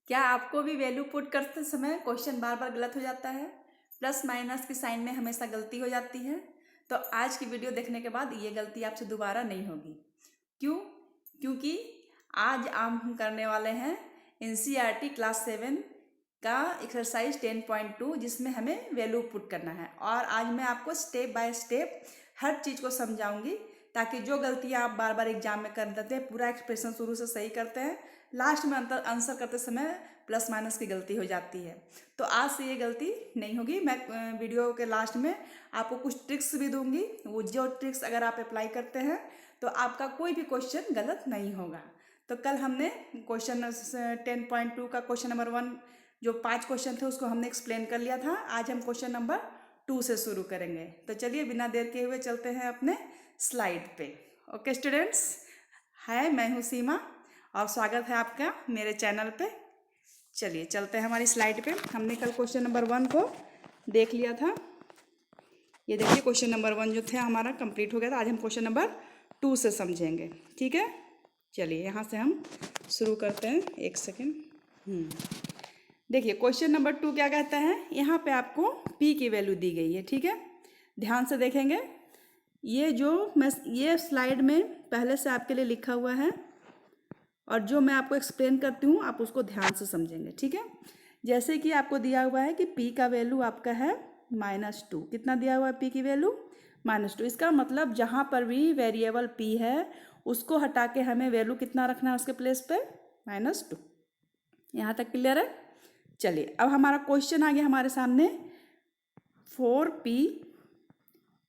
क्या आपको भी वैल्यू पुट करते समय क्वेश्चन बार बार गलत हो जाता है? प्लस माइनस की साइन में हमेशा गलती हो जाती है। तो आज की वीडियो देखने के बाद ये गलती आपसे दोबारा नहीं होगी। क्यों? क्योंकि आज हम करने वाले हैं NCERT क्लास 7 का एक्सरसाइज 10.2 जिसमें हमें वैल्यू पुट करना है। और आज मैं आपको स्टेप बाय स्टेप हर चीज़ को समझाऊंगी ताकि जो गलतियां आप बार बार एग्जाम में कर देते हैं, पूरा एक्सप्रेशन शुरू से सही करते हैं, लास्ट में आंसर करते समय प्लस माइनस की गलती हो जाती है। तो आज से ये गलती नहीं होगी। मैं वीडियो के लास्ट में आपको कुछ ट्रिक्स भी दूंगी। वो जो ट्रिक्स अगर आप अप्लाई करते हैं तो आपका कोई भी क्वेश्चन गलत नहीं होगा। तो कल हमने क्वेश्चन 10.2 का क्वेश्चन नंबर 1 जो 5 क्वेश्चन थे उसको हमने एक्सप्लेन कर लिया था। आज हम क्वेश्चन नंबर 2 से शुरू करेंगे। तो चलिए बिना देर के हुए चलते हैं अपने स्लाइड पे। ओके स्टूडेंट्स, हाय, मैं हूँ सीमा और स्वागत है आपका मेरे चैनल पे। चलिए चलते हैं हमारी स्लाइड पे। हमने कल क्वेश्चन नंबर 1 को देख लिया था। ये देखिए क्वेश्चन नंबर 1 जो था हमारा कंप्लीट हो गया था। आज हम क्वेश्चन नंबर 2 से समझेंगे, ठीक है। चलिए यहाँ से हम शुरू करते हैं। एक सेकेंड। देखिए क्वेश्चन नंबर 2 क्या कहता है। यहाँ पे आपको p की वैल्यू दी गई है, ठीक है। ध्यान से देखेंगे। ये स्लाइड में पहले से आपके लिए लिखा हुआ है और जो मैं आपको एक्सप्लेन करती हूँ आप उसको ध्यान से समझेंगे, ठीक है। जैसे कि आपको दिया हुआ है कि p का वैल्यू आपका है -2। कितना दिया हुआ है p की वैल्यू? -2। इसका मतलब जहाँ पर भी वेरिएबल p है उसको हटा के हमें वैल्यू कितना रखना है उसके प्लेस पे? -2। यहाँ तक क्लियर है? चलिए अब हमारा क्वेश्चन आ गया हमारे सामने 4p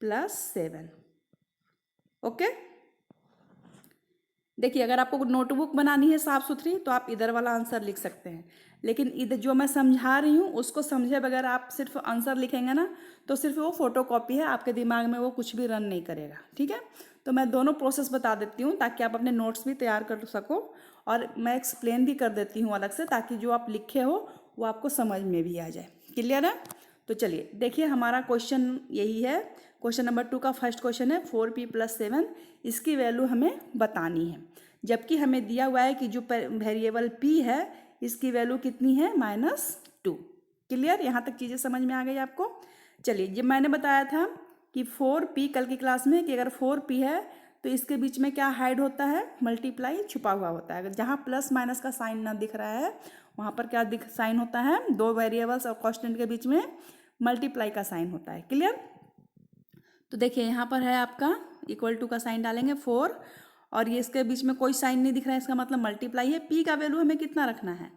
+ 7। ओके। देखिए अगर आपको नोटबुक बनानी है साफ़ सुथरी तो आप इधर वाला आंसर लिख सकते हैं, लेकिन इधर जो मैं समझा रही हूँ उसको समझे बगैर आप सिर्फ आंसर लिखेंगे ना तो सिर्फ वो फोटोकॉपी है, आपके दिमाग में वो कुछ भी रन नहीं करेगा, ठीक है। तो मैं दोनों प्रोसेस बता देती हूँ ताकि आप अपने नोट्स भी तैयार कर सको और मैं एक्सप्लेन भी कर देती हूँ अलग से ताकि जो आप लिखे हो वो आपको समझ में भी आ जाए। क्लियर है? तो चलिए देखिए हमारा क्वेश्चन यही है। क्वेश्चन नंबर 2 का फर्स्ट क्वेश्चन है 4p + 7। इसकी वैल्यू हमें बतानी है, जबकि हमें दिया हुआ है कि जो वेरिएबल p है इसकी वैल्यू कितनी है? -2। क्लियर? यहाँ तक चीज़ें समझ में आ गई आपको? चलिए जब मैंने बताया था कि 4p कल की क्लास में कि अगर 4p है तो इसके बीच में क्या हाइड होता है? मल्टीप्लाई छुपा हुआ होता है। जहाँ प्लस माइनस का साइन ना दिख रहा है वहाँ पर क्या साइन होता है? दो वेरिएबल्स और कांस्टेंट के बीच में मल्टीप्लाई का साइन होता है। क्लियर? तो देखिए यहाँ पर है आपका = का साइन डालेंगे 4 और ये इसके बीच में कोई साइन नहीं दिख रहा है, इसका मतलब मल्टीप्लाई है। p का वैल्यू हमें कितना रखना है?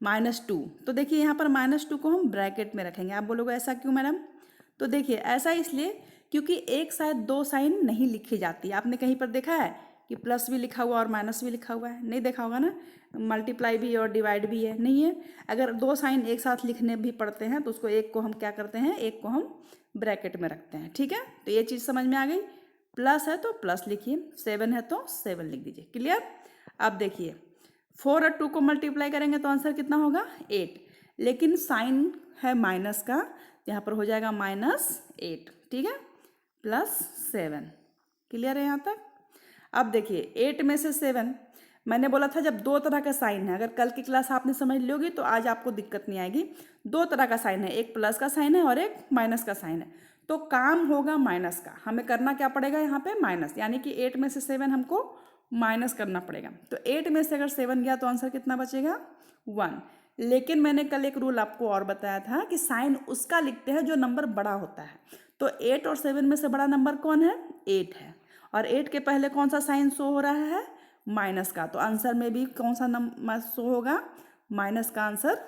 -2। तो देखिए यहाँ पर -2 को हम ब्रैकेट में रखेंगे। आप बोलोगे ऐसा क्यों मैडम? तो देखिए ऐसा इसलिए क्योंकि एक साथ दो साइन नहीं लिखी जाती। आपने कहीं पर देखा है कि प्लस भी लिखा हुआ और माइनस भी लिखा हुआ है? नहीं देखा होगा ना। मल्टीप्लाई भी और डिवाइड भी है, नहीं है। अगर दो साइन एक साथ लिखने भी पड़ते हैं तो उसको एक को हम क्या करते हैं? एक को हम ब्रैकेट में रखते हैं, ठीक है। तो ये चीज़ समझ में आ गई। प्लस है तो प्लस लिखिए, 7 है तो 7 लिख दीजिए। क्लियर? अब देखिए 4 और 2 को मल्टीप्लाई करेंगे तो आंसर कितना होगा? 8। लेकिन साइन है माइनस का, यहाँ पर हो जाएगा -8, ठीक है, +7। क्लियर है यहाँ तक? अब देखिए 8 में से 7, मैंने बोला था जब दो तरह का साइन है, अगर कल की क्लास आपने समझ लोगी तो आज आपको दिक्कत नहीं आएगी। दो तरह का साइन है, एक प्लस का साइन है और एक माइनस का साइन है, तो काम होगा माइनस का। हमें करना क्या पड़ेगा यहाँ पे? माइनस, यानी कि 8 में से 7 हमको माइनस करना पड़ेगा। तो 8 में से अगर 7 गया तो आंसर कितना बचेगा? 1। लेकिन मैंने कल एक रूल आपको और बताया था कि साइन उसका लिखते हैं जो नंबर बड़ा होता है। तो 8 और 7 में से बड़ा नंबर कौन है? 8 है। और 8 के पहले कौन सा साइन शो हो रहा है? माइनस का। तो आंसर में भी कौन सा नंबर शो होगा? माइनस का आंसर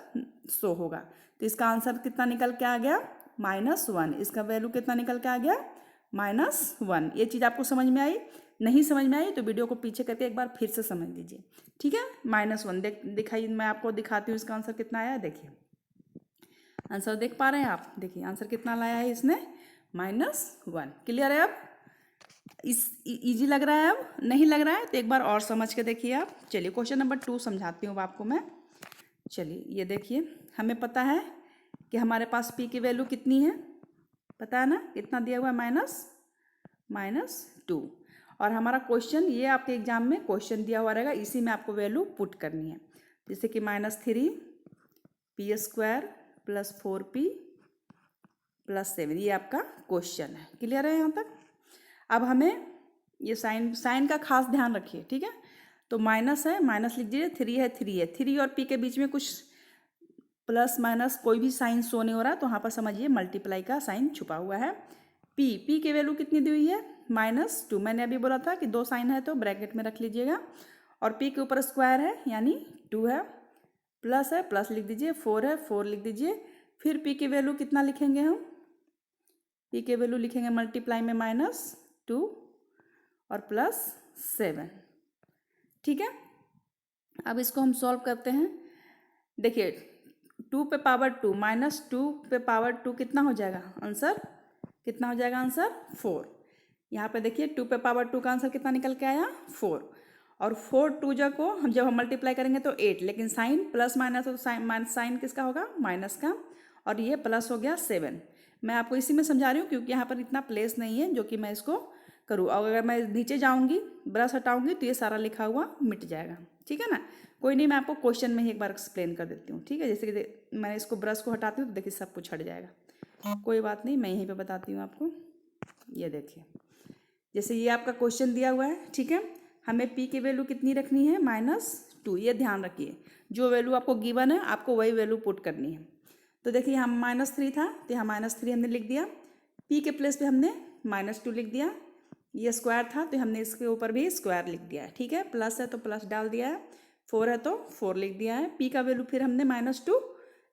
शो होगा। तो इसका आंसर कितना निकल के आ गया? -1। इसका वैल्यू कितना निकल के आ गया? -1। ये चीज़ आपको समझ में आई? नहीं समझ में आई तो वीडियो को पीछे करके एक बार फिर से समझ लीजिए, ठीक है। -1 दिखाइए, मैं आपको दिखाती हूँ इसका आंसर कितना आया। देखिए आंसर देख पा रहे हैं आप? देखिए आंसर कितना लाया है इसने? -1। क्लियर है? अब इजी लग रहा है? अब नहीं लग रहा है तो एक बार और समझ के देखिए आप। चलिए क्वेश्चन नंबर 2 समझाती हूँ आपको मैं। चलिए ये देखिए, हमें पता है कि हमारे पास p की वैल्यू कितनी है, पता है ना? कितना दिया हुआ है? -2। और हमारा क्वेश्चन ये आपके एग्जाम में क्वेश्चन दिया हुआ रहेगा, इसी में आपको वैल्यू पुट करनी है। जैसे कि -3 P square plus 4p plus 7, ये आपका क्वेश्चन है। क्लियर है यहाँ तक? अब हमें ये साइन का खास ध्यान रखिए, ठीक है। तो माइनस है, माइनस लिख दीजिए, 3 है, 3 है, 3 और p के बीच में कुछ प्लस माइनस कोई भी साइन शो नहीं हो रहा, तो वहाँ पर समझिए मल्टीप्लाई का साइन छुपा हुआ है। p की वैल्यू कितनी दी हुई है? -2। मैंने अभी बोला था कि 2 साइन है तो ब्रैकेट में रख लीजिएगा, और p के ऊपर स्क्वायर है यानी 2 है, प्लस है, प्लस लिख दीजिए, 4 है, 4 लिख दीजिए। फिर p की वैल्यू कितना लिखेंगे हम? p की वैल्यू लिखेंगे मल्टीप्लाई में -2 और +7, ठीक है। अब इसको हम सॉल्व करते हैं। देखिए 2 पे पावर 2 -2 पे पावर 2 कितना हो जाएगा आंसर? कितना हो जाएगा आंसर? 4। यहाँ पे देखिए 2 पे पावर 2 का आंसर कितना निकल के आया? 4। और 4 2 जा को हम जब हम मल्टीप्लाई करेंगे तो 8, लेकिन साइन प्लस माइनस तो साइन किसका होगा? माइनस का, और ये प्लस हो गया 7। मैं आपको इसी में समझा रही हूँ क्योंकि यहाँ पर इतना प्लेस नहीं है जो कि मैं इसको करूँ। और अगर मैं नीचे जाऊँगी, ब्रश हटाऊँगी, तो ये सारा लिखा हुआ मिट जाएगा, ठीक है ना। कोई नहीं, मैं आपको क्वेश्चन में ही एक बार एक्सप्लेन कर देती हूँ, ठीक है। जैसे कि मैं इसको ब्रश को हटाती हूँ तो देखिए सब कुछ हट जाएगा। कोई बात नहीं, मैं यहीं पे बताती हूँ आपको। ये देखिए, जैसे ये आपका क्वेश्चन दिया हुआ है, ठीक है। हमें p की वैल्यू कितनी रखनी है? -2। ये ध्यान रखिए, जो वैल्यू आपको गिवन है आपको वही वैल्यू पुट करनी है। तो देखिए यहाँ -3 था तो यहाँ -3 हमने लिख दिया, p के प्लेस पे हमने -2 लिख दिया। ये स्क्वायर था तो हमने इसके ऊपर भी स्क्वायर लिख दिया है, ठीक है। प्लस है तो प्लस डाल दिया है, 4 है तो 4 लिख दिया है। p का वैल्यू फिर हमने -2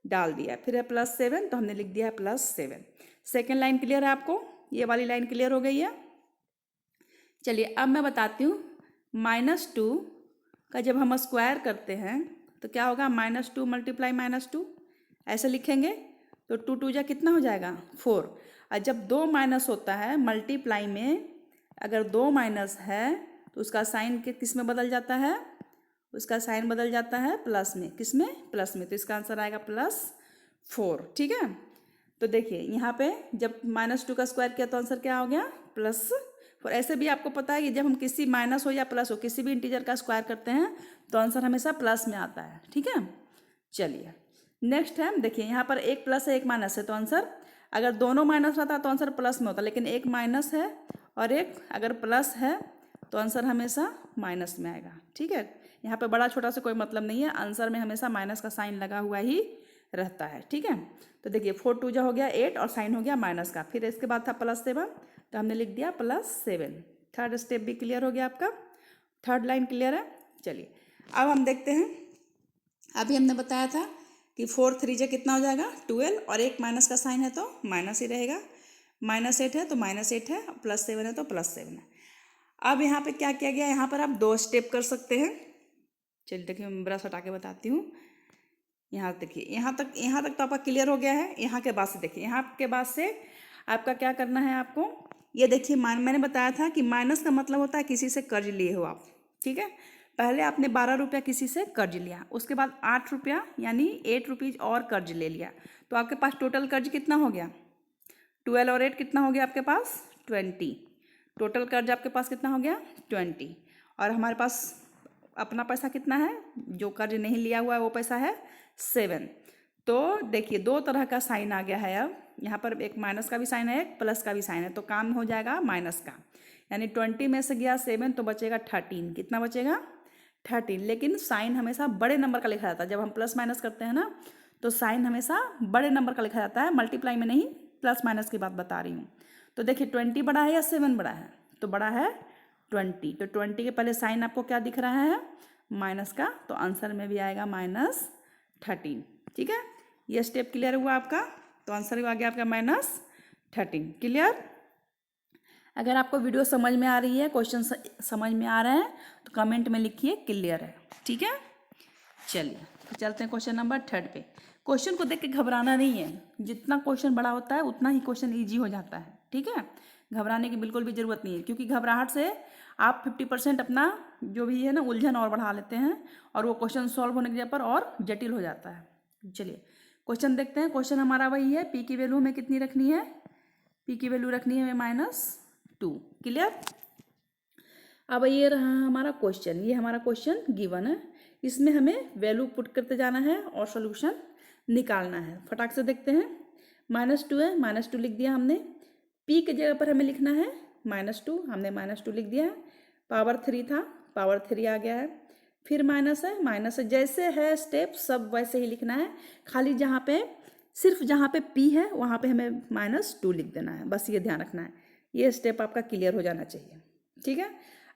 डाल दिया है, फिर है +7 तो हमने लिख दिया है +7। सेकेंड लाइन क्लियर है आपको? ये वाली लाइन क्लियर हो गई है। चलिए अब मैं बताती हूँ, -2 का जब हम स्क्वायर करते हैं तो क्या होगा? -2 मल्टीप्लाई -2 ऐसे लिखेंगे तो 2 2 जा कितना हो जाएगा? 4। और जब 2 माइनस होता है मल्टीप्लाई में, अगर 2 माइनस है तो उसका साइन किस में बदल जाता है? उसका साइन बदल जाता है प्लस में। किस में? प्लस में। तो इसका आंसर आएगा +4, ठीक है। तो देखिए यहाँ पे जब -2 का स्क्वायर किया तो आंसर क्या हो गया? +4। ऐसे भी आपको पता है कि जब हम किसी माइनस हो या प्लस हो, किसी भी इंटीजर का स्क्वायर करते हैं तो आंसर हमेशा प्लस में आता है, ठीक है। चलिए नेक्स्ट है, देखिए यहाँ पर एक प्लस है एक माइनस है, तो आंसर अगर दोनों माइनस रहता तो आंसर प्लस में होता, लेकिन एक माइनस है और एक अगर प्लस है तो आंसर हमेशा माइनस में आएगा, ठीक है। यहाँ पे बड़ा छोटा से कोई मतलब नहीं है, आंसर में हमेशा माइनस का साइन लगा हुआ ही रहता है, ठीक है। तो देखिए 4 2 जा हो गया 8 और साइन हो गया माइनस का, फिर इसके बाद था +7 तो हमने लिख दिया +7। थर्ड स्टेप भी क्लियर हो गया आपका, थर्ड लाइन क्लियर है। चलिए अब हम देखते हैं, अभी हमने बताया था कि 4 3 जा कितना हो जाएगा? 12, और एक माइनस का साइन है तो माइनस ही रहेगा। -8 है तो -8 है, +7 है तो +7 है। अब यहाँ पे क्या किया गया? यहाँ पर आप 2 स्टेप कर सकते हैं। चलिए देखिए मैं ब्रश हटा के बताती हूँ। यहाँ देखिए, यहाँ तक तो आपका क्लियर हो गया है। यहाँ के बाद से देखिए, यहाँ के बाद से आपका क्या करना है आपको, ये देखिए मैंने बताया था कि माइनस का मतलब होता है किसी से कर्ज लिए हो आप, ठीक है। पहले आपने 12 रुपया किसी से कर्ज लिया, उसके बाद 8 रुपया यानी 8 रुपीज़ और कर्ज ले लिया, तो आपके पास टोटल कर्ज कितना हो गया? 12 और 8 कितना हो गया आपके पास? 20। टोटल कर्ज आपके पास कितना हो गया? 20। और हमारे पास अपना पैसा कितना है? जो कर्ज नहीं लिया हुआ है वो पैसा है 7। तो देखिए 2 तरह का साइन आ गया है। अब यहाँ पर एक माइनस का भी साइन है, एक प्लस का भी साइन है, तो काम हो जाएगा माइनस का, यानी 20 में से गया 7 तो बचेगा 13। कितना बचेगा? 13। लेकिन साइन हमेशा बड़े नंबर का लिखा जाता है। जब हम प्लस माइनस करते हैं ना तो साइन हमेशा बड़े नंबर का लिखा जाता है, मल्टीप्लाई में नहीं, प्लस माइनस की बात बता रही हूँ। तो देखिए 20 बड़ा है या 7 बड़ा है? तो बड़ा है 20। तो 20 के पहले साइन आपको क्या दिख रहा है? माइनस का, तो आंसर में भी आएगा -13, ठीक है। ये स्टेप क्लियर हुआ आपका, तो आंसर आ गया आपका -13। क्लियर? अगर आपको वीडियो समझ में आ रही है, क्वेश्चन समझ में आ रहे हैं तो कमेंट में लिखिए क्लियर है, ठीक है। चलिए तो चलते हैं क्वेश्चन नंबर 3 पे। क्वेश्चन को देख के घबराना नहीं है, जितना क्वेश्चन बड़ा होता है उतना ही क्वेश्चन ईजी हो जाता है, ठीक है। घबराने की बिल्कुल भी ज़रूरत नहीं है, क्योंकि घबराहट से आप 50% अपना जो भी है ना उलझन और बढ़ा लेते हैं, और वो क्वेश्चन सॉल्व होने की जगह पर और जटिल हो जाता है। चलिए क्वेश्चन देखते हैं। क्वेश्चन हमारा वही है, पी की वैल्यू हमें कितनी रखनी है? पी की वैल्यू रखनी है हमें -2। क्लियर? अब ये रहा हमारा क्वेश्चन, ये हमारा क्वेश्चन गिवन है, इसमें हमें वैल्यू पुट करते जाना है और सोल्यूशन निकालना है। फटाक से देखते हैं। -2 है, -2 लिख दिया हमने। p की जगह पर हमें लिखना है -2, हमने -2 लिख दिया है। पावर 3 था, पावर 3 आ गया है। फिर माइनस है, माइनस है, जैसे है स्टेप सब वैसे ही लिखना है। खाली जहाँ पे सिर्फ जहाँ पे p है वहाँ पे हमें -2 लिख देना है, बस ये ध्यान रखना है। ये स्टेप आपका क्लियर हो जाना चाहिए, ठीक है।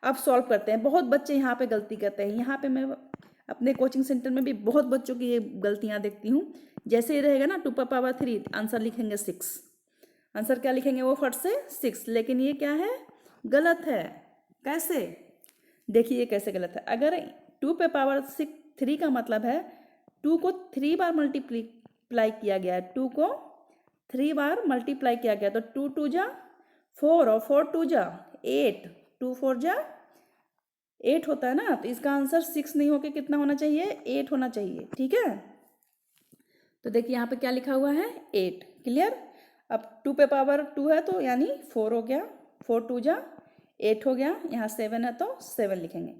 अब सॉल्व करते हैं। बहुत बच्चे यहाँ पे गलती करते हैं। यहाँ पे मैं अपने कोचिंग सेंटर में भी बहुत बच्चों की ये गलतियाँ देखती हूँ। जैसे ही रहेगा ना 2 पर पावर 3, आंसर लिखेंगे 6। आंसर क्या लिखेंगे वो फट से 6, लेकिन ये क्या है, गलत है। कैसे, देखिए ये कैसे गलत है। अगर 2 पे पावर 3 का मतलब है 2 को 3 बार मल्टीप्लाई किया गया है, 2 को 3 बार मल्टीप्लाई किया गया, तो 2 2 जा 4 और 4 2 जा 8, 2 4 जा 8 होता है ना। तो इसका आंसर 6 नहीं होके कितना होना चाहिए, 8 होना चाहिए, ठीक है। तो देखिए यहाँ पे क्या लिखा हुआ है, 8। क्लियर। अब 2 पे पावर 2 है तो यानी 4 हो गया, 4 2 जा 8 हो गया। यहाँ 7 है तो 7 लिखेंगे।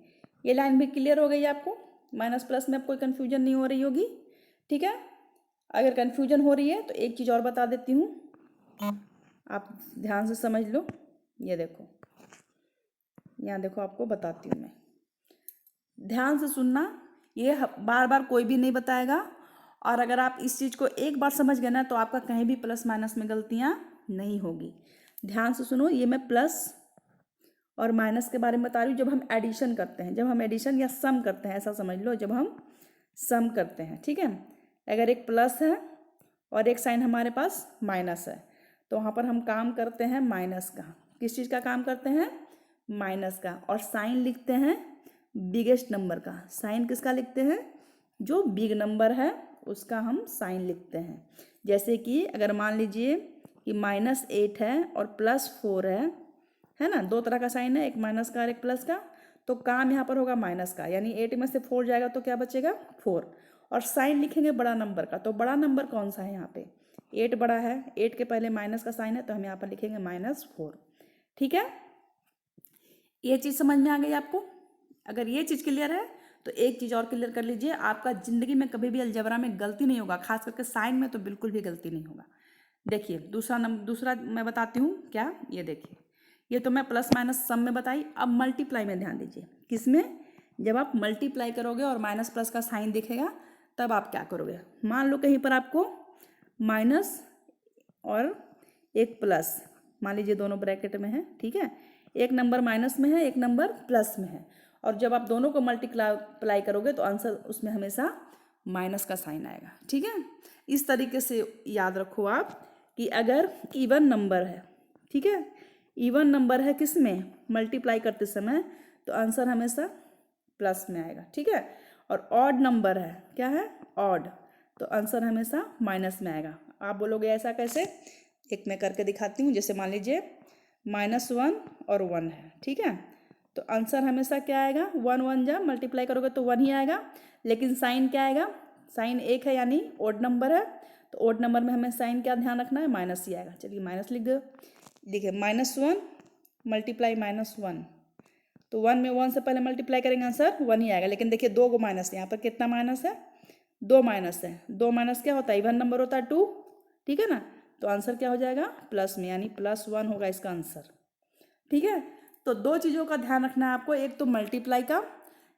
ये लाइन भी क्लियर हो गई आपको। माइनस प्लस में अब कोई कन्फ्यूजन नहीं हो रही होगी, ठीक है। अगर कन्फ्यूजन हो रही है तो एक चीज़ और बता देती हूँ, आप ध्यान से समझ लो। ये देखो, यहाँ देखो, आपको बताती हूँ मैं, ध्यान से सुनना। ये बार बार कोई भी नहीं बताएगा, और अगर आप इस चीज़ को एक बार समझ गए ना तो आपका कहीं भी प्लस माइनस में गलतियाँ नहीं होगी। ध्यान से सुनो। ये मैं प्लस और माइनस के बारे में बता रही हूँ। जब हम एडिशन करते हैं, जब हम एडिशन या सम करते हैं, ऐसा समझ लो, जब हम सम करते हैं, ठीक है। अगर एक प्लस है और एक साइन हमारे पास माइनस है, तो वहाँ पर हम काम करते हैं माइनस का। किस चीज़ का काम करते हैं, माइनस का। और साइन लिखते हैं बिगेस्ट नंबर का। साइन किसका लिखते हैं, जो बिग नंबर है उसका हम साइन लिखते हैं। जैसे कि अगर मान लीजिए कि -8 है और +4 है ना, दो तरह का साइन है, एक माइनस का और एक प्लस का। तो काम यहाँ पर होगा माइनस का, यानी 8 में से 4 जाएगा तो क्या बचेगा, 4। और साइन लिखेंगे बड़ा नंबर का। तो बड़ा नंबर कौन सा है, यहाँ पे 8 बड़ा है। 8 के पहले माइनस का साइन है तो हम यहाँ पर लिखेंगे -4, ठीक है। ये चीज़ समझ में आ गई आपको। अगर ये चीज़ क्लियर है तो एक चीज़ और क्लियर कर लीजिए, आपका ज़िंदगी में कभी भी अलजेब्रा में गलती नहीं होगा, खास करके साइन में तो बिल्कुल भी गलती नहीं होगा। देखिए दूसरा मैं बताती हूँ क्या। ये देखिए, ये तो मैं प्लस माइनस सम में बताई। अब मल्टीप्लाई में ध्यान दीजिए। किसमें, जब आप मल्टीप्लाई करोगे और माइनस प्लस का साइन दिखेगा तब आप क्या करोगे। मान लो कहीं पर आपको माइनस और एक प्लस, मान लीजिए दोनों ब्रैकेट में है, ठीक है। एक नंबर माइनस में है, एक नंबर प्लस में है, और जब आप दोनों को मल्टीप्लाई करोगे तो आंसर उसमें हमेशा माइनस का साइन आएगा, ठीक है। इस तरीके से याद रखो आप कि अगर इवन नंबर है, ठीक है, इवन नंबर है किस में, मल्टीप्लाई करते समय, तो आंसर हमेशा प्लस में आएगा, ठीक है। और ऑड नंबर है, क्या है, ऑड, तो आंसर हमेशा माइनस में आएगा। आप बोलोगे ऐसा कैसे, एक मैं करके दिखाती हूँ। जैसे मान लीजिए -1 और 1 है, ठीक है। तो आंसर हमेशा क्या आएगा, 1 1 जा मल्टीप्लाई करोगे तो 1 ही आएगा। लेकिन साइन क्या आएगा, साइन 1 है यानी ओड नंबर है, तो ओड नंबर में हमें साइन क्या ध्यान रखना है, माइनस ही आएगा। चलिए माइनस लिख दो। देखिए -1 मल्टीप्लाई -1, तो 1 में 1 से पहले मल्टीप्लाई करेंगे, आंसर 1 ही आएगा। लेकिन देखिए 2 को माइनस है, यहाँ पर कितना माइनस है, 2 माइनस है। 2 माइनस क्या होता है, इवन नंबर होता है 2, ठीक है ना। तो आंसर क्या हो जाएगा, प्लस में, यानी +1 होगा इसका आंसर, ठीक है। तो दो चीज़ों का ध्यान रखना है आपको। एक तो मल्टीप्लाई का,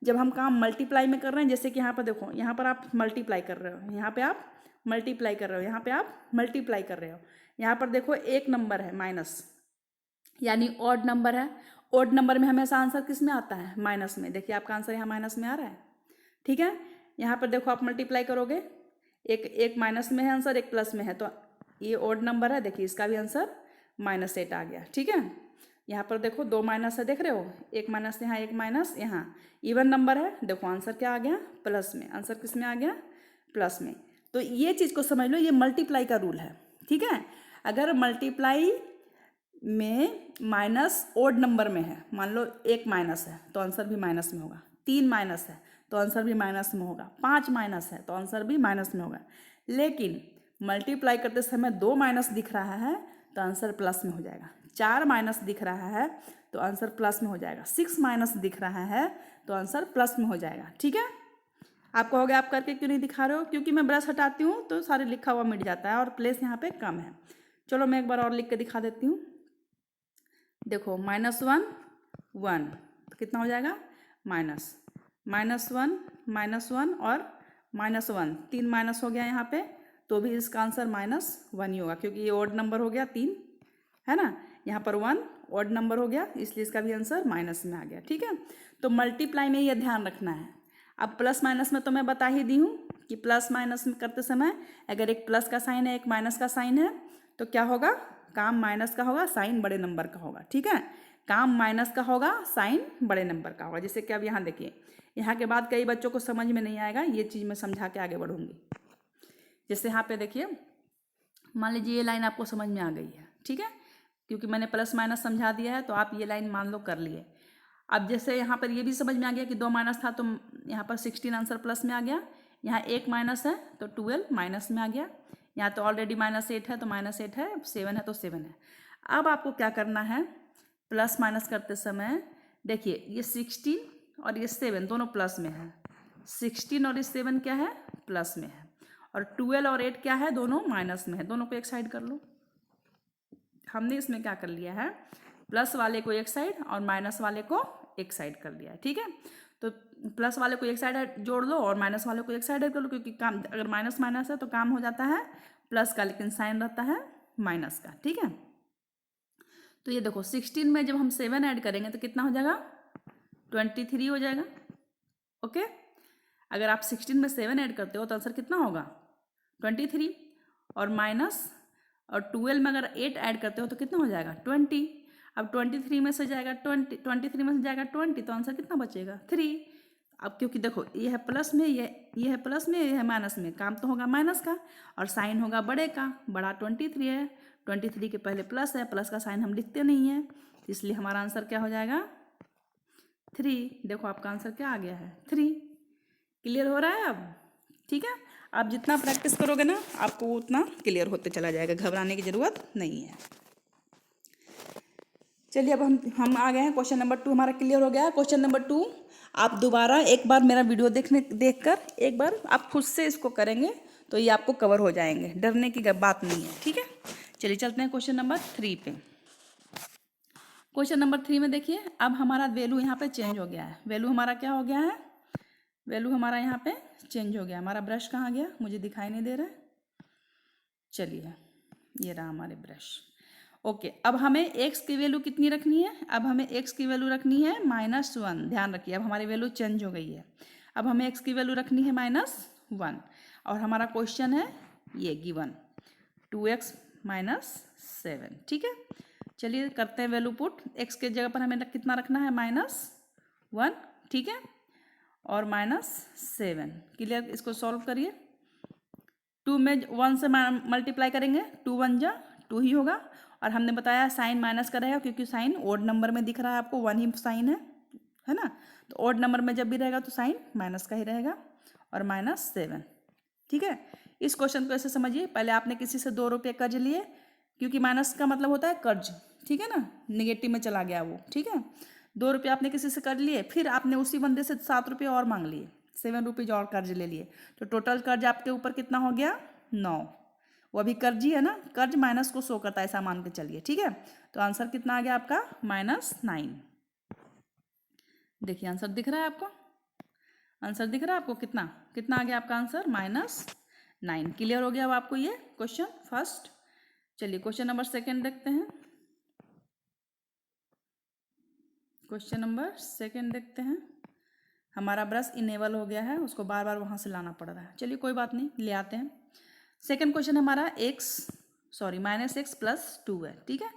जब हम काम मल्टीप्लाई में कर रहे हैं, जैसे कि यहाँ पर देखो, यहाँ पर आप मल्टीप्लाई कर रहे हो, यहाँ पे आप मल्टीप्लाई कर रहे हो, यहाँ पे आप मल्टीप्लाई कर रहे हो। यहाँ पर देखो एक नंबर है माइनस, यानी ऑड नंबर है। ऑड नंबर में हमेशा आंसर किस में आता है, माइनस में। देखिए आपका आंसर यहाँ माइनस में आ रहा है, ठीक है। यहाँ पर देखो आप मल्टीप्लाई करोगे, एक माइनस में है आंसर, एक प्लस में है, तो ये ऑड नंबर है। देखिए इसका भी आंसर -8 आ गया, ठीक है। यहाँ पर देखो 2 माइनस है, देख रहे हो, एक माइनस यहाँ, एक माइनस यहाँ। इवन नंबर है, देखो आंसर क्या आ गया, प्लस में। आंसर किस में आ गया, प्लस में। तो ये चीज़ को समझ लो, ये मल्टीप्लाई का रूल है, ठीक है। अगर मल्टीप्लाई में माइनस ओड नंबर में है, मान लो 1 माइनस है तो आंसर भी माइनस में होगा, 3 माइनस है तो आंसर भी माइनस में होगा, 5 माइनस है तो आंसर भी माइनस में होगा। लेकिन मल्टीप्लाई करते समय 2 माइनस दिख रहा है तो आंसर प्लस में हो जाएगा। 4 माइनस दिख रहा है तो आंसर प्लस में हो जाएगा। 6 माइनस दिख रहा है तो आंसर प्लस में हो जाएगा, ठीक है। आप कहोगे आप करके क्यों नहीं दिखा रहे हो? क्योंकि मैं ब्रश हटाती हूँ तो सारे लिखा हुआ मिट जाता है और प्लेस यहाँ पे कम है। चलो मैं एक बार और लिख के दिखा देती हूँ। देखो -1 1 तो कितना हो जाएगा? -1 और -1 तीन माइनस हो गया यहाँ पे, तो भी इसका आंसर -1 ही होगा क्योंकि ये ऑड नंबर हो गया 3, है ना। यहाँ पर 1 ऑड नंबर हो गया इसलिए इसका भी आंसर माइनस में आ गया। ठीक है, तो मल्टीप्लाई में ये ध्यान रखना है। अब प्लस माइनस में तो मैं बता ही दी हूँ कि प्लस माइनस में करते समय अगर एक प्लस का साइन है एक माइनस का साइन है तो क्या होगा? काम माइनस का होगा, साइन बड़े नंबर का होगा। ठीक है, काम माइनस का होगा, साइन बड़े नंबर का होगा। जैसे कि अब यहाँ देखिए, यहाँ के बाद कई बच्चों को समझ में नहीं आएगा, ये चीज़ मैं समझा के आगे बढ़ूँगी। जैसे यहाँ पे देखिए, मान लीजिए ये लाइन आपको समझ में आ गई है। ठीक है, क्योंकि मैंने प्लस माइनस समझा दिया है तो आप ये लाइन मान लो कर लिए। अब जैसे यहाँ पर ये भी समझ में आ गया कि 2 माइनस था तो यहाँ पर 16 आंसर प्लस में आ गया। यहाँ 1 माइनस है तो 12 माइनस में आ गया। यहाँ तो ऑलरेडी -8 है तो -8 है, 7 है तो 7 है। अब आपको क्या करना है, प्लस माइनस करते समय देखिए ये 16 और ये 7 दोनों प्लस में है। 16 और ये 7 क्या है? प्लस में है। और 12 और 8 क्या है? दोनों माइनस में है। दोनों को एक साइड कर लो। हमने इसमें क्या कर लिया है, प्लस वाले को एक साइड और माइनस वाले को एक साइड कर लिया है। ठीक है, तो प्लस वाले को एक साइड जोड़ लो और माइनस वाले को एक साइड कर लो, क्योंकि काम अगर माइनस माइनस है तो काम हो जाता है प्लस का, लेकिन साइन रहता है माइनस का। ठीक है, तो ये देखो 16 में जब हम 7 ऐड करेंगे तो कितना हो जाएगा? 23 हो जाएगा। ओके, अगर आप 16 में 7 ऐड करते हो तो आंसर कितना होगा? 23। और माइनस और 12 में अगर 8 ऐड करते हो तो कितना हो जाएगा? 20। अब 23 में से जाएगा 23 में से जाएगा 20 तो आंसर कितना बचेगा? 3। अब क्योंकि देखो ये है प्लस में, ये है प्लस में, ये है माइनस में, काम तो होगा माइनस का और साइन होगा बड़े का। बड़ा 23 है, 23 के पहले प्लस है, प्लस का साइन हम लिखते नहीं है, इसलिए हमारा आंसर क्या हो जाएगा? 3। देखो आपका आंसर क्या आ गया है? 3। क्लियर हो रहा है अब? ठीक है, आप जितना प्रैक्टिस करोगे ना आपको उतना क्लियर होते चला जाएगा, घबराने की ज़रूरत नहीं है। चलिए अब हम आ गए हैं, क्वेश्चन नंबर 2 हमारा क्लियर हो गया है। क्वेश्चन नंबर 2 आप दोबारा एक बार मेरा वीडियो देखकर एक बार आप खुद से इसको करेंगे तो ये आपको कवर हो जाएंगे, डरने की बात नहीं है। ठीक है, चलिए चलते हैं क्वेश्चन नंबर 3 पे। क्वेश्चन नंबर 3 में देखिए, अब हमारा वैल्यू यहाँ पे चेंज हो गया है। वैल्यू हमारा क्या हो गया है? वैल्यू हमारा यहाँ पे चेंज हो गया। हमारा ब्रश कहाँ गया? मुझे दिखाई नहीं दे रहा है। चलिए ये रहा हमारे ब्रश। ओके, अब हमें x की वैल्यू कितनी रखनी है? अब हमें x की वैल्यू रखनी है -1। ध्यान रखिए, अब हमारी वैल्यू चेंज हो गई है। अब हमें x की वैल्यू रखनी है -1 और हमारा क्वेश्चन है ये गिवन 2x - 7। ठीक है, चलिए करते हैं वैल्यू पुट। x के जगह पर हमें कितना रखना है? -1। ठीक है, और -7। क्लियर, इसको सॉल्व करिए। 2 में 1 से मल्टीप्लाई करेंगे, 2 1 जा 2 ही होगा। और हमने बताया साइन माइनस का रहेगा क्योंकि साइन ओड नंबर में दिख रहा है आपको, 1 ही साइन है ना। तो ओड नंबर में जब भी रहेगा तो साइन माइनस का ही रहेगा और -7। ठीक है, इस क्वेश्चन को ऐसे समझिए, पहले आपने किसी से 2 रुपये कर्ज लिए, क्योंकि माइनस का मतलब होता है कर्ज। ठीक है ना, निगेटिव में चला गया वो। ठीक है, 2 रुपये आपने किसी से कर्ज लिए, फिर आपने उसी बंदे से 7 रुपये और मांग लिए, 7 रुपीज़ और कर्ज ले लिए, तो टोटल कर्ज आपके ऊपर कितना हो गया? 9। वो अभी कर्ज ही है ना, कर्ज माइनस को शो करता है, ऐसा मान के चलिए। ठीक है, तो आंसर कितना आ गया आपका? -9। देखिए आंसर दिख रहा है आपको? आंसर दिख रहा है आपको? कितना कितना आ गया आपका आंसर? -9। क्लियर हो गया अब आपको ये क्वेश्चन फर्स्ट। चलिए क्वेश्चन नंबर 2 देखते हैं। क्वेश्चन नंबर 2 देखते हैं। हमारा ब्रश इनेबल हो गया है, उसको बार बार वहाँ से लाना पड़ रहा है। चलिए कोई बात नहीं, ले आते हैं। सेकंड क्वेश्चन हमारा -x + 2 है। ठीक है,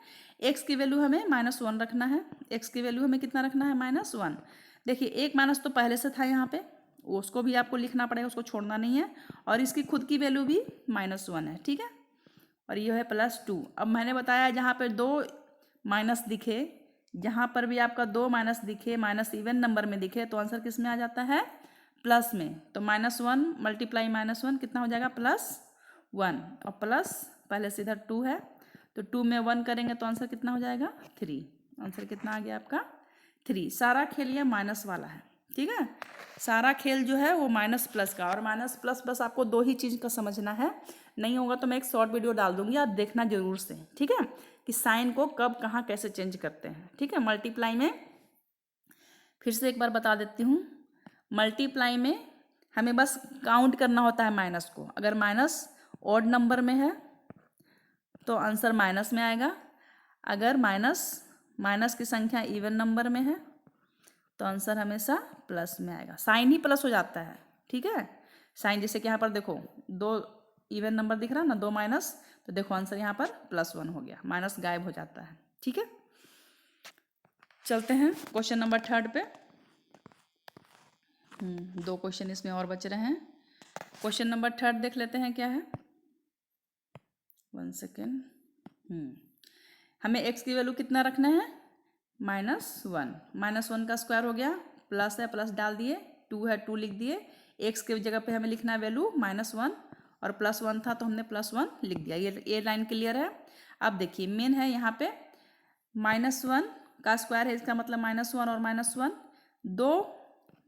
x की वैल्यू हमें -1 रखना है। x की वैल्यू हमें कितना रखना है? -1। देखिए एक माइनस तो पहले से था यहाँ पे, उसको भी आपको लिखना पड़ेगा, उसको छोड़ना नहीं है। और इसकी खुद की वैल्यू भी -1 है। ठीक है, और ये है +2। अब मैंने बताया जहाँ पर 2 माइनस दिखे, जहाँ पर भी आपका 2 माइनस दिखे, माइनस इवन नंबर में दिखे, तो आंसर किस में आ जाता है? प्लस में। तो -1 × -1 कितना हो जाएगा? +1। और प्लस पहले से इधर 2 है तो 2 में 1 करेंगे तो आंसर कितना हो जाएगा? 3। आंसर कितना आ गया आपका? 3। सारा खेल ये माइनस वाला है। ठीक है। सारा खेल जो है वो माइनस प्लस का, और माइनस प्लस बस आपको दो ही चीज़ का समझना है। नहीं होगा तो मैं एक शॉर्ट वीडियो डाल दूंगी, आप देखना जरूर से, ठीक है, कि साइन को कब कहाँ कैसे चेंज करते हैं। ठीक है। मल्टीप्लाई में फिर से एक बार बता देती हूँ, मल्टीप्लाई में हमें बस काउंट करना होता है माइनस को। अगर माइनस ऑड नंबर में है तो आंसर माइनस में आएगा, अगर माइनस की संख्या इवन नंबर में है तो आंसर हमेशा प्लस में आएगा। साइन ही प्लस हो जाता है। ठीक है। साइन जैसे कि यहाँ पर देखो 2 इवन नंबर दिख रहा है ना, 2 माइनस, तो देखो आंसर यहाँ पर +1 हो गया, माइनस गायब हो जाता है। ठीक है। चलते हैं क्वेश्चन नंबर 3 पे। 2 क्वेश्चन इसमें और बच रहे हैं। क्वेश्चन नंबर 3 देख लेते हैं क्या है। 1 सेकेंड। हमें x की वैल्यू कितना रखना है, -1। -1 का स्क्वायर हो गया, प्लस है प्लस डाल दिए, 2 है 2 लिख दिए। x के जगह पे हमें लिखना है वैल्यू -1, और +1 था तो हमने +1 लिख दिया। ये लाइन क्लियर है। अब देखिए मेन है यहाँ पे -1 का स्क्वायर है, इसका मतलब -1 और -1 दो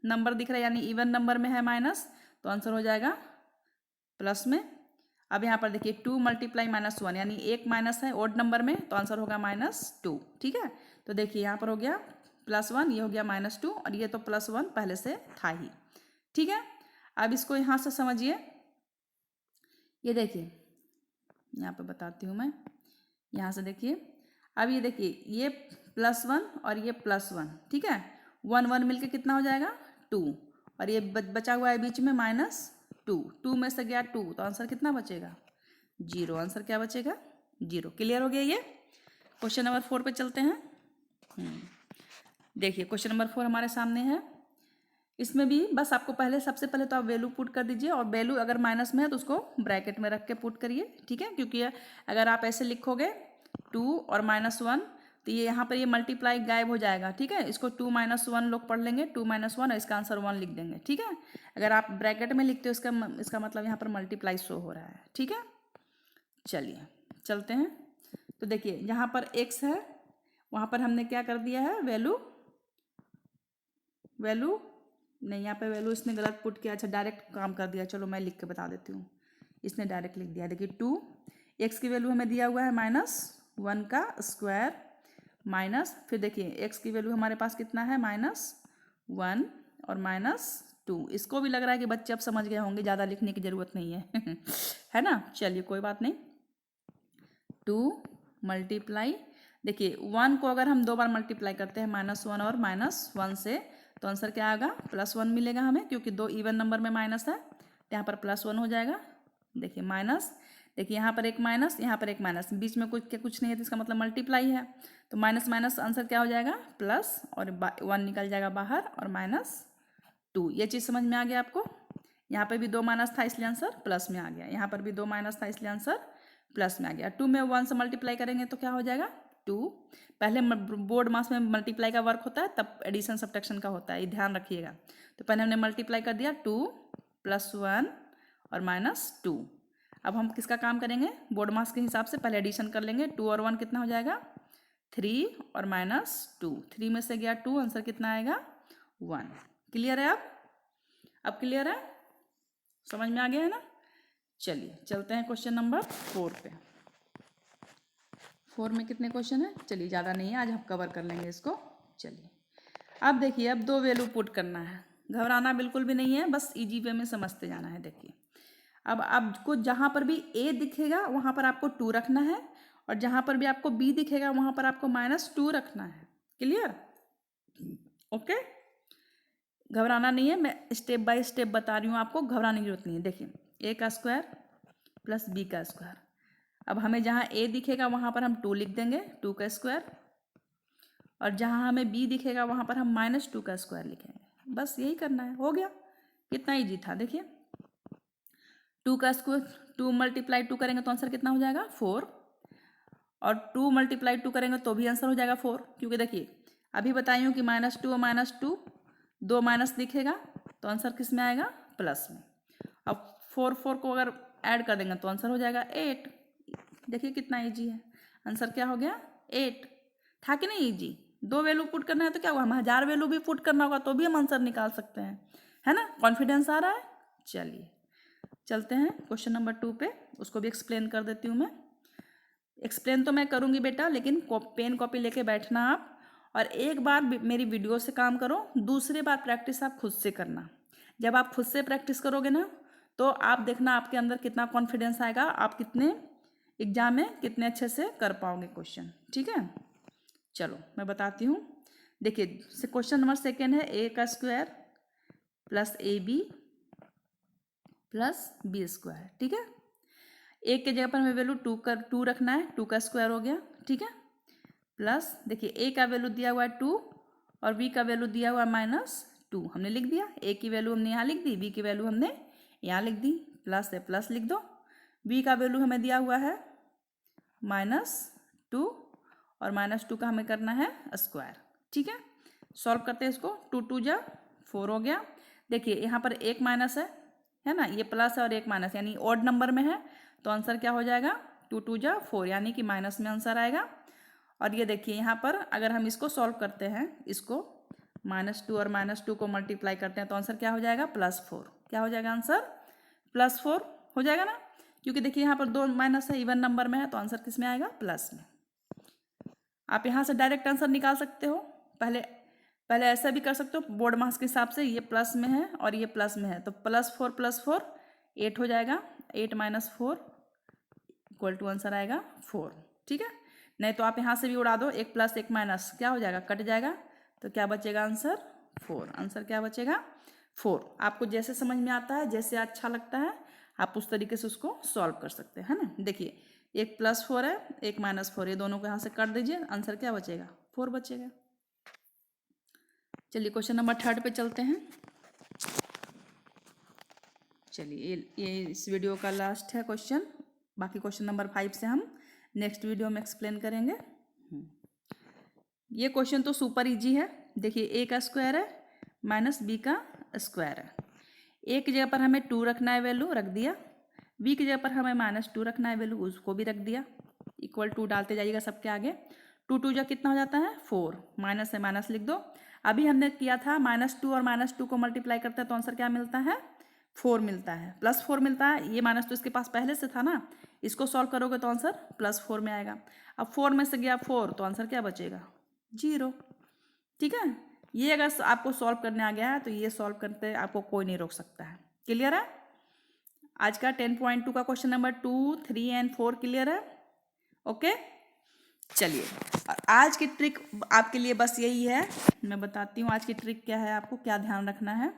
नंबर दिख रहा है, यानी इवन नंबर में है माइनस, तो आंसर हो जाएगा प्लस में। अब यहाँ पर देखिए 2 × -1, यानी एक माइनस है ओड नंबर में, तो आंसर होगा -2। ठीक है। तो देखिए यहाँ पर हो गया +1, ये हो गया -2, और ये तो +1 पहले से था ही। ठीक है। अब इसको यहाँ से समझिए, ये देखिए यहाँ पे बताती हूँ मैं, यहाँ से देखिए। अब ये देखिए ये +1 और ये +1, ठीक है, 1 1 मिलके कितना हो जाएगा 2, और ये बचा हुआ है बीच में -2, 2 में से गया 2, तो आंसर कितना बचेगा 0। आंसर क्या बचेगा 0। क्लियर हो गया ये। क्वेश्चन नंबर 4 पे चलते हैं। देखिए क्वेश्चन नंबर 4 हमारे सामने है। इसमें भी बस आपको सबसे पहले तो आप वैल्यू पुट कर दीजिए, और वैल्यू अगर माइनस में है तो उसको ब्रैकेट में रख के पुट करिए। ठीक है। क्योंकि अगर आप ऐसे लिखोगे 2 और -1 तो ये यहाँ पर ये मल्टीप्लाई गायब हो जाएगा। ठीक है। इसको 2 - 1 लोग पढ़ लेंगे, 2 - 1, और इसका आंसर 1 लिख देंगे। ठीक है। अगर आप ब्रैकेट में लिखते हो इसका मतलब यहाँ पर मल्टीप्लाई शो हो रहा है। ठीक है। चलिए चलते हैं। तो देखिए जहाँ पर x है वहाँ पर हमने क्या कर दिया है, वैल्यू नहीं, यहाँ पे वैल्यू इसने गलत पुट किया। अच्छा डायरेक्ट काम कर दिया, चलो मैं लिख के बता देती हूँ। इसने डायरेक्ट लिख दिया। देखिए 2, x की वैल्यू हमें दिया हुआ है -1 का स्क्वायर, माइनस, फिर देखिए x की वैल्यू हमारे पास कितना है -1 और -2। इसको भी लग रहा है कि बच्चे अब समझ गए होंगे, ज़्यादा लिखने की ज़रूरत नहीं है है ना। चलिए कोई बात नहीं। 2 मल्टीप्लाई, देखिए 1 को अगर हम 2 बार मल्टीप्लाई करते हैं -1 और -1 से, तो आंसर क्या आएगा +1 मिलेगा हमें, क्योंकि 2 इवन नंबर में माइनस है, तो यहाँ पर +1 हो जाएगा। देखिए माइनस, देखिए यहाँ पर एक माइनस, यहाँ पर एक माइनस, बीच में कुछ नहीं है, तो इसका मतलब मल्टीप्लाई है, तो माइनस माइनस आंसर क्या हो जाएगा प्लस, और 1 निकल जाएगा बाहर, और -2। ये चीज़ समझ में आ गया आपको। यहाँ पे भी 2 माइनस था इसलिए आंसर प्लस में आ गया, यहाँ पर भी 2 माइनस था इसलिए आंसर प्लस में आ गया। 2 में 1 से मल्टीप्लाई करेंगे तो क्या हो जाएगा 2। पहले बोर्ड मास में मल्टीप्लाई का वर्क होता है, तब एडिशन सब्ट्रैक्शन का होता है, ये ध्यान रखिएगा। तो पहले हमने मल्टीप्लाई कर दिया 2 + 1 और -2। अब हम किसका काम करेंगे, बोर्ड मास के हिसाब से पहले एडिशन कर लेंगे। 2 और 1 कितना हो जाएगा 3 और -2, 3 में से गया 2, आंसर कितना आएगा 1। क्लियर है अब क्लियर है, समझ में आ गया है ना। चलिए चलते हैं क्वेश्चन नंबर 4 पे। 4 में कितने क्वेश्चन है, चलिए ज़्यादा नहीं है, आज हम कवर कर लेंगे इसको। चलिए अब देखिए, अब 2 वैल्यू पुट करना है, घबराना बिल्कुल भी नहीं है, बस इजी वे में समझते जाना है। देखिए अब आपको जहाँ पर भी a दिखेगा वहाँ पर आपको 2 रखना है, और जहाँ पर भी आपको b दिखेगा वहाँ पर आपको -2 रखना है। Clear, okay. घबराना नहीं है, मैं स्टेप बाय स्टेप बता रही हूँ आपको, घबराने की जरूरत नहीं है। देखिए a का स्क्वायर प्लस b का स्क्वायर, अब हमें जहाँ a दिखेगा वहाँ पर हम 2 लिख देंगे, 2 का स्क्वायर, और जहाँ हमें b दिखेगा वहाँ पर हम -2 का स्क्वायर लिखेंगे। बस यही करना है, हो गया, कितना ईजी था। देखिए 2 का स्क्वायर, 2 × 2 करेंगे तो आंसर कितना हो जाएगा 4, और 2 × 2 करेंगे तो भी आंसर हो जाएगा 4, क्योंकि देखिए अभी बताई हूँ कि -2 और -2 2 माइनस दिखेगा तो आंसर किस में आएगा प्लस में। अब 4 को अगर ऐड कर देंगे तो आंसर हो जाएगा 8। देखिए कितना ईजी है, आंसर क्या हो गया 8। था कि नहीं ईजी, 2 वैल्यू पुट करना है तो क्या हुआ, हम 1000 वैल्यू भी पुट करना होगा तो भी हम आंसर निकाल सकते हैं, है ना। कॉन्फिडेंस आ रहा है। चलिए चलते हैं क्वेश्चन नंबर 2 पे, उसको भी एक्सप्लेन कर देती हूँ मैं। एक्सप्लेन तो मैं करूँगी बेटा, लेकिन पेन कॉपी लेके बैठना आप, और एक बार मेरी वीडियो से काम करो, दूसरी बार प्रैक्टिस आप खुद से करना। जब आप खुद से प्रैक्टिस करोगे ना तो आप देखना आपके अंदर कितना कॉन्फिडेंस आएगा, आप कितने एग्जाम में कितने अच्छे से कर पाओगे क्वेश्चन, ठीक है। चलो मैं बताती हूँ। देखिए क्वेश्चन नंबर 2 है ए का square plus A B plus B square, ठीक है। एक के जगह पर हमें वैल्यू 2 रखना है, 2 का स्क्वायर हो गया, ठीक है। प्लस देखिए ए का वैल्यू दिया हुआ है 2 और बी का वैल्यू दिया हुआ है -2, हमने लिख दिया। ए की वैल्यू हमने यहाँ लिख दी, बी की वैल्यू हमने यहाँ लिख दी, प्लस है प्लस लिख दो। बी का वैल्यू हमें दिया हुआ है -2 और -2 का हमें करना है स्क्वायर, ठीक है। सॉल्व करते हैं इसको, 2 2 जा 4 हो गया। देखिए यहाँ पर एक माइनस है ना, ये प्लस है और एक माइनस, यानी ऑड नंबर में है तो आंसर क्या हो जाएगा, 2 2 जा 4, यानी कि माइनस में आंसर आएगा। और ये देखिए यहाँ पर अगर हम इसको सॉल्व करते हैं, इसको -2 और -2 को मल्टीप्लाई करते हैं तो आंसर क्या हो जाएगा, +4। क्या हो जाएगा आंसर, +4 हो जाएगा ना, क्योंकि देखिए यहाँ पर 2 माइनस है, इवन नंबर में है, तो आंसर किस में आएगा, प्लस में। आप यहाँ से डायरेक्ट आंसर निकाल सकते हो, पहले ऐसा भी कर सकते हो बोर्ड मार्क्स के हिसाब से, ये प्लस में है और ये प्लस में है, तो +4 + 4 8 हो जाएगा, 8 - 4 = आंसर आएगा 4, ठीक है। नहीं तो आप यहाँ से भी उड़ा दो, एक प्लस एक माइनस क्या हो जाएगा, कट जाएगा, तो क्या बचेगा आंसर 4। आंसर क्या बचेगा 4। आपको जैसे समझ में आता है, जैसे अच्छा लगता है, आप उस तरीके से उसको सॉल्व कर सकते हैं, है ना। देखिए एक +4 है, एक -4, ये दोनों को यहाँ से काट दीजिए, आंसर क्या बचेगा, 4 बचेगा। चलिए क्वेश्चन नंबर 3 पे चलते हैं। चलिए ये इस वीडियो का लास्ट है क्वेश्चन, बाकी क्वेश्चन नंबर 5 से हम नेक्स्ट वीडियो में एक्सप्लेन करेंगे। ये क्वेश्चन तो सुपर इजी है। देखिए ए का स्क्वायर है माइनस बी का स्क्वायर है। ए की जगह पर हमें 2 रखना है, वैल्यू रख दिया। बी की जगह पर हमें -2 रखना है, वैल्यू उसको भी रख दिया। =2 डालते जाइएगा सबके आगे। 2 2 जा कितना हो जाता है 4, माइनस है माइनस लिख दो। अभी हमने किया था -2 और -2 को मल्टीप्लाई करते हैं तो आंसर क्या मिलता है, 4 मिलता है, +4 मिलता है। ये -2 इसके पास पहले से था ना, इसको सॉल्व करोगे तो आंसर +4 में आएगा। अब 4 में से गया 4 तो आंसर क्या बचेगा, 0, ठीक है। ये अगर आपको सॉल्व करने आ गया है तो ये सॉल्व करते आपको कोई नहीं रोक सकता है। क्लियर है। आज का 10.2 का क्वेश्चन नंबर 2, 3 और 4 क्लियर है। ओके चलिए, और आज की ट्रिक आपके लिए बस यही है, मैं बताती हूँ आज की ट्रिक क्या है, आपको क्या ध्यान रखना है।